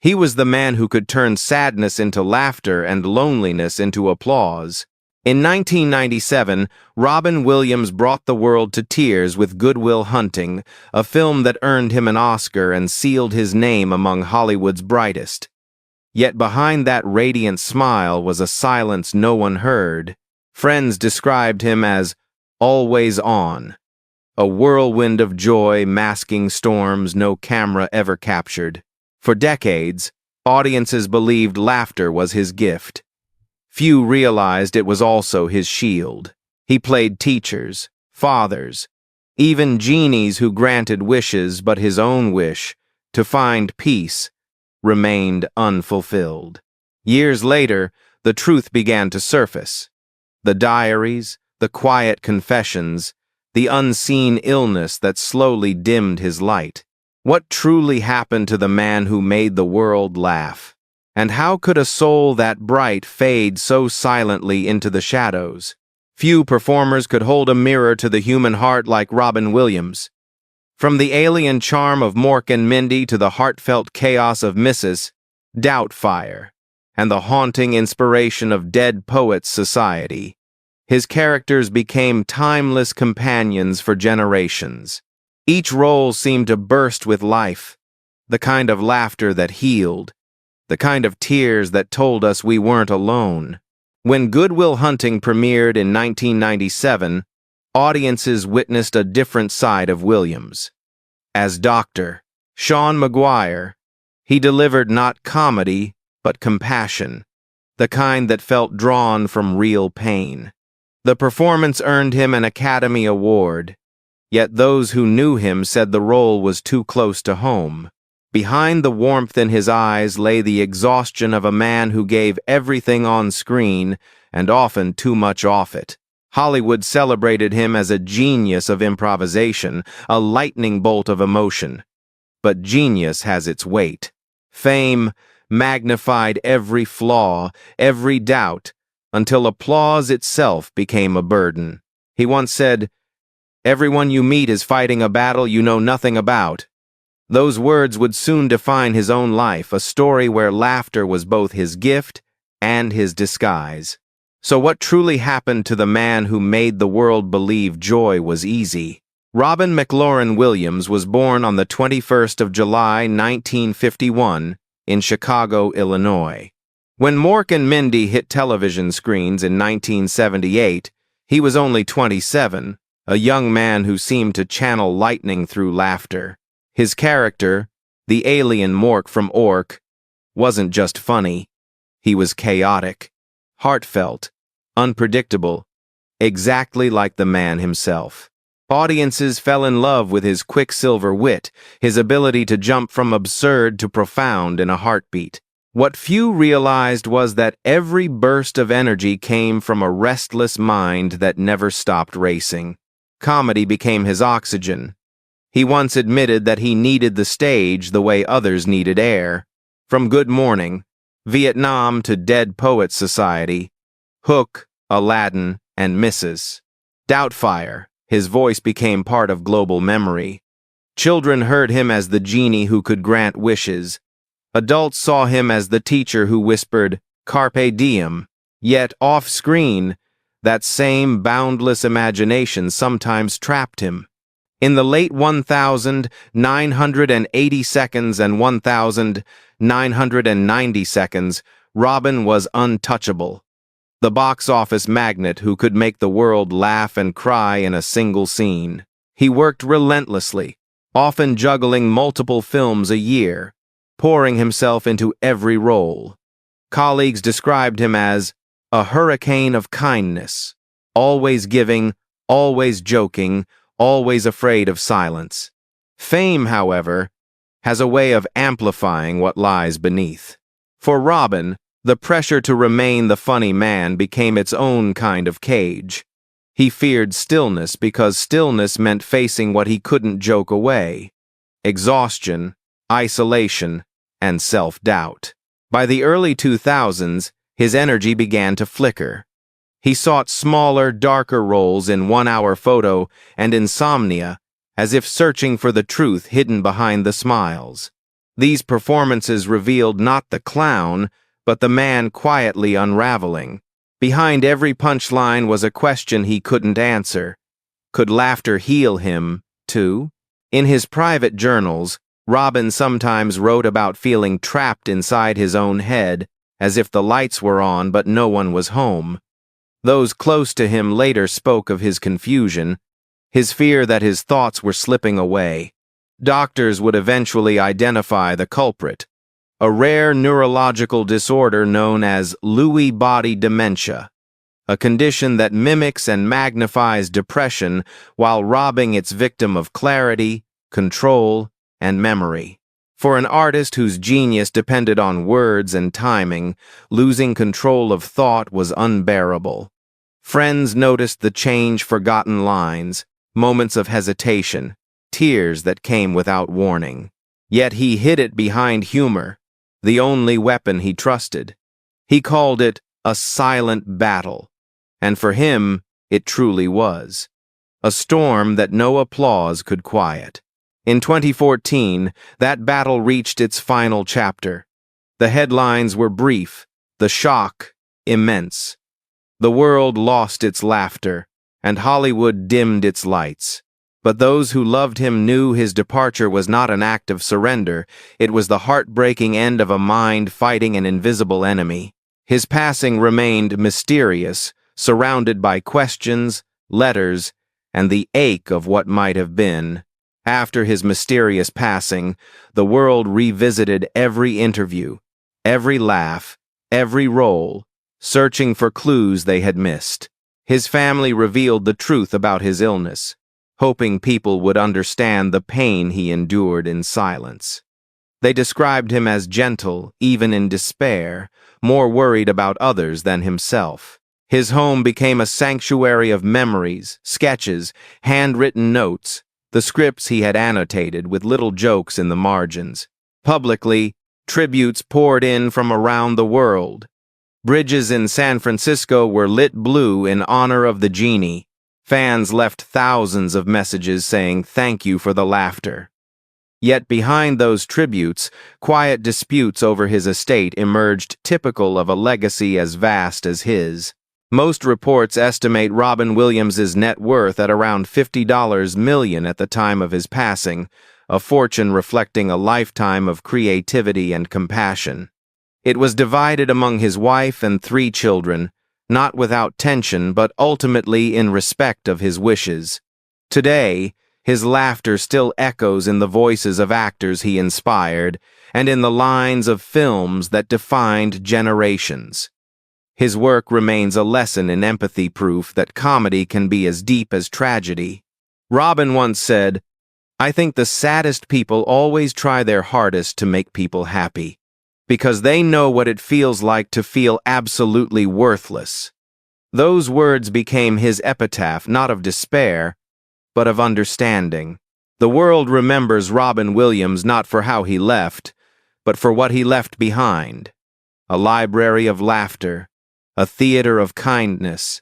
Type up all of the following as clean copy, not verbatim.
He was the man who could turn sadness into laughter and loneliness into applause. In 1997, Robin Williams brought the world to tears with Good Will Hunting, a film that earned him an Oscar and sealed his name among Hollywood's brightest. Yet behind that radiant smile was a silence no one heard. Friends described him as always on, a whirlwind of joy masking storms no camera ever captured. For decades, audiences believed laughter was his gift. Few realized it was also his shield. He played teachers, fathers, even genies who granted wishes, but his own wish, to find peace, remained unfulfilled. Years later, the truth began to surface. The diaries, the quiet confessions, the unseen illness that slowly dimmed his light. What truly happened to the man who made the world laugh? And how could a soul that bright fade so silently into the shadows? Few performers could hold a mirror to the human heart like Robin Williams. From the alien charm of Mork and Mindy to the heartfelt chaos of Mrs. Doubtfire, and the haunting inspiration of Dead Poets Society, his characters became timeless companions for generations. Each role seemed to burst with life, the kind of laughter that healed, the kind of tears that told us we weren't alone. When Good Will Hunting premiered in 1997, audiences witnessed a different side of Williams. As Dr. Sean Maguire, he delivered not comedy, but compassion, the kind that felt drawn from real pain. The performance earned him an Academy Award, yet those who knew him said the role was too close to home. Behind the warmth in his eyes lay the exhaustion of a man who gave everything on screen and often too much off it. Hollywood celebrated him as a genius of improvisation, a lightning bolt of emotion. But genius has its weight. Fame magnified every flaw, every doubt, until applause itself became a burden. He once said, "Everyone you meet is fighting a battle you know nothing about." Those words would soon define his own life, a story where laughter was both his gift and his disguise. So what truly happened to the man who made the world believe joy was easy? Robin McLaurin Williams was born on the 21st of July, 1951, in Chicago, Illinois. When Mork and Mindy hit television screens in 1978, he was only 27, a young man who seemed to channel lightning through laughter. His character, the alien Mork from Ork, wasn't just funny. He was chaotic, heartfelt, unpredictable, exactly like the man himself. Audiences fell in love with his quicksilver wit, his ability to jump from absurd to profound in a heartbeat. What few realized was that every burst of energy came from a restless mind that never stopped racing. Comedy became his oxygen. He once admitted that he needed the stage the way others needed air. From Good Morning, Vietnam to Dead Poets Society, Hook, Aladdin, and Mrs. Doubtfire, his voice became part of global memory. Children heard him as the genie who could grant wishes. Adults saw him as the teacher who whispered, "Carpe diem." Yet off-screen, that same boundless imagination sometimes trapped him. In the late 1980 seconds and 1990 seconds, Robin was untouchable. The box office magnet who could make the world laugh and cry in a single scene. He worked relentlessly, often juggling multiple films a year, pouring himself into every role. Colleagues described him as a hurricane of kindness, always giving, always joking, always afraid of silence. Fame, however, has a way of amplifying what lies beneath. For Robin, the pressure to remain the funny man became its own kind of cage. He feared stillness because stillness meant facing what he couldn't joke away: exhaustion, isolation, and self-doubt. By the early 2000s, his energy began to flicker. He sought smaller, darker roles in one-hour photo and insomnia, as if searching for the truth hidden behind the smiles. These performances revealed not the clown, but the man quietly unraveling. Behind every punchline was a question he couldn't answer. Could laughter heal him, too? In his private journals, Robin sometimes wrote about feeling trapped inside his own head, as if the lights were on but no one was home. Those close to him later spoke of his confusion, his fear that his thoughts were slipping away. Doctors would eventually identify the culprit, a rare neurological disorder known as Lewy body dementia, a condition that mimics and magnifies depression while robbing its victim of clarity, control, and memory. For an artist whose genius depended on words and timing, losing control of thought was unbearable. Friends noticed the change-forgotten lines, moments of hesitation, tears that came without warning. Yet he hid it behind humor, the only weapon he trusted. He called it a silent battle, and for him, it truly was. A storm that no applause could quiet. In 2014, that battle reached its final chapter. The headlines were brief, the shock immense. The world lost its laughter, and Hollywood dimmed its lights. But those who loved him knew his departure was not an act of surrender, it was the heartbreaking end of a mind fighting an invisible enemy. His passing remained mysterious, surrounded by questions, letters, and the ache of what might have been. After his mysterious passing, the world revisited every interview, every laugh, every role, searching for clues they had missed. His family revealed the truth about his illness, hoping people would understand the pain he endured in silence. They described him as gentle, even in despair, more worried about others than himself. His home became a sanctuary of memories, sketches, handwritten notes, the scripts he had annotated with little jokes in the margins. Publicly, tributes poured in from around the world. Bridges in San Francisco were lit blue in honor of the genie. Fans left thousands of messages saying thank you for the laughter. Yet behind those tributes, quiet disputes over his estate emerged, typical of a legacy as vast as his. Most reports estimate Robin Williams's net worth at around $50 million at the time of his passing, a fortune reflecting a lifetime of creativity and compassion. It was divided among his wife and 3 children, not without tension but ultimately in respect of his wishes. Today, his laughter still echoes in the voices of actors he inspired and in the lines of films that defined generations. His work remains a lesson in empathy, proof that comedy can be as deep as tragedy. Robin once said, "I think the saddest people always try their hardest to make people happy, because they know what it feels like to feel absolutely worthless." Those words became his epitaph, not of despair, but of understanding. The world remembers Robin Williams not for how he left, but for what he left behind. A library of laughter, a theater of kindness,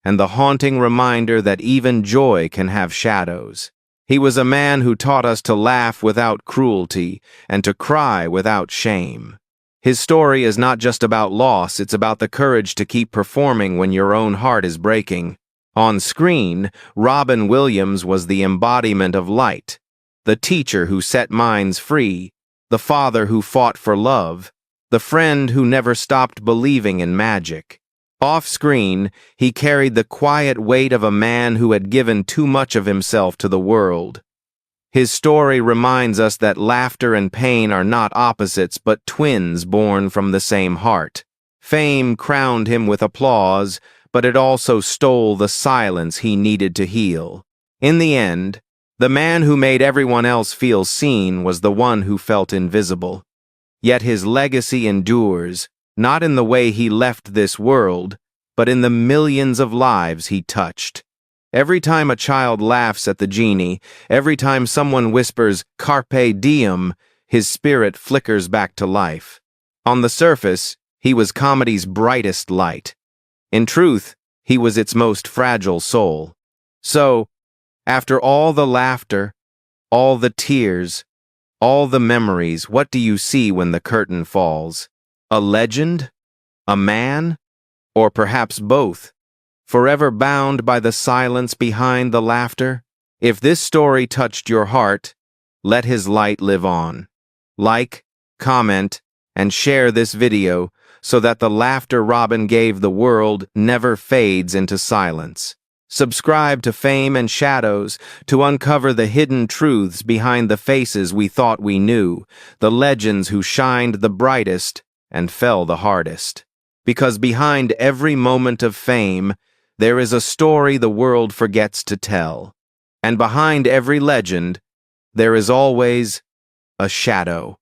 and the haunting reminder that even joy can have shadows. He was a man who taught us to laugh without cruelty and to cry without shame. His story is not just about loss, it's about the courage to keep performing when your own heart is breaking. On screen, Robin Williams was the embodiment of light, the teacher who set minds free, the father who fought for love, the friend who never stopped believing in magic. Off-screen, he carried the quiet weight of a man who had given too much of himself to the world. His story reminds us that laughter and pain are not opposites but twins born from the same heart. Fame crowned him with applause, but it also stole the silence he needed to heal. In the end, the man who made everyone else feel seen was the one who felt invisible. Yet his legacy endures, not in the way he left this world, but in the millions of lives he touched. Every time a child laughs at the genie, every time someone whispers "Carpe diem," his spirit flickers back to life. On the surface, he was comedy's brightest light. In truth, he was its most fragile soul. So, after all the laughter, all the tears, All the memories, what do you see when the curtain falls? A legend? A man? Or perhaps both? Forever bound by the silence behind the laughter? If this story touched your heart, let his light live on. Like, comment, and share this video so that the laughter Robin gave the world never fades into silence. Subscribe to Fame and Shadows to uncover the hidden truths behind the faces we thought we knew, the legends who shined the brightest and fell the hardest. Because behind every moment of fame, there is a story the world forgets to tell. And behind every legend, there is always a shadow.